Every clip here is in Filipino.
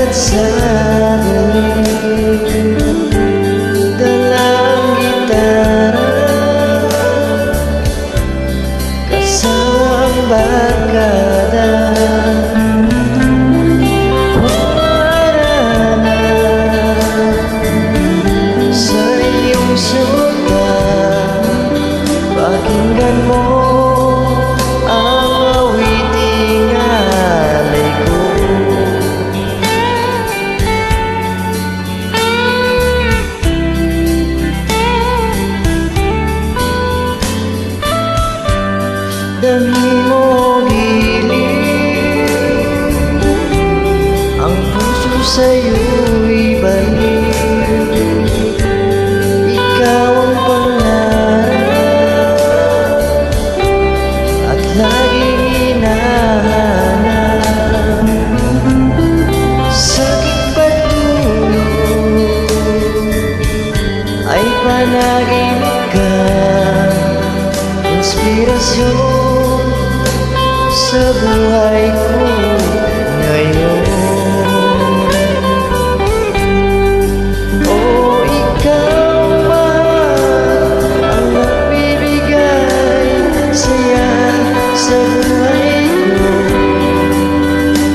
sa dilim, dalang gitara, kasamang barkada. Para na sa iyong suta, pakinggan mo ang awiting alay ko. Dami mo giling, ang puso sa'yo'y balik. Ikaw ang pangarap at laging hinahanap. Sakit pagtulog ay panaginip ka, inspirasyon sa buhay ko ngayon. Oh, ikaw mahal, ang nagbibigay saya sa buhay ko.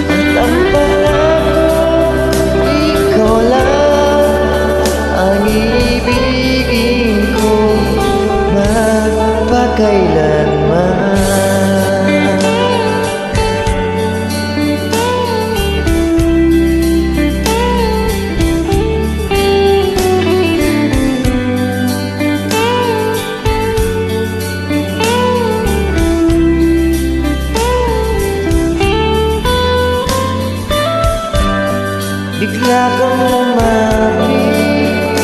At ang pangako, ikaw lang ang ibigin ko magpakailanman. Bigla kang lumapit,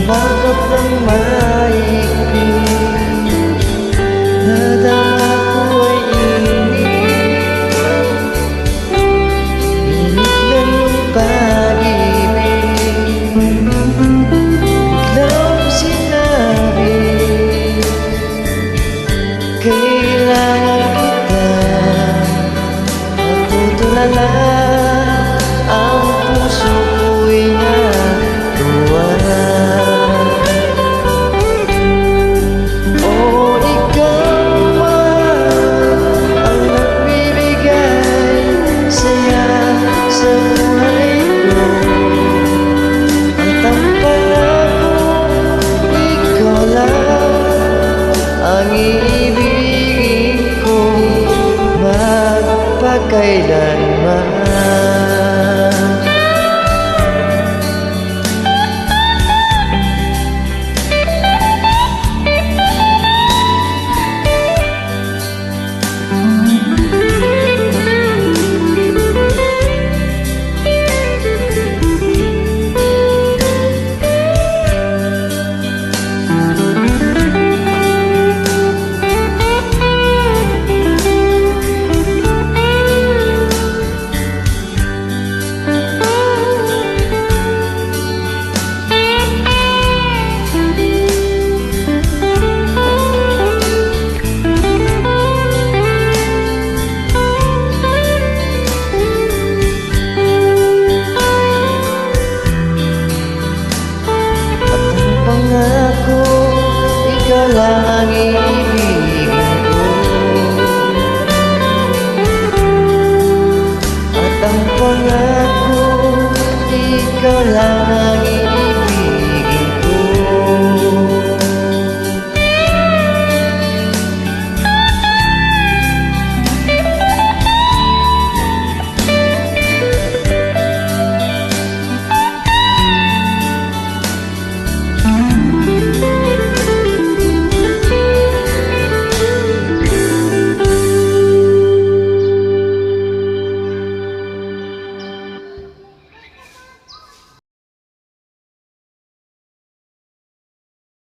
bakit lang maigpit, nadama ko ay init, init na yung pag-ibig. Biglang sinabi, kailangan kita, matutulala. Ang puso ko'y natuwa. Oh, ikaw mahal, ang nagbibigay saya sa buhay ko. At ang pangako, ikaw lang ang ibigin ko magpakailanman. Pangako, ikaw lang ang ibigin ko. At ang pangako, ikaw lang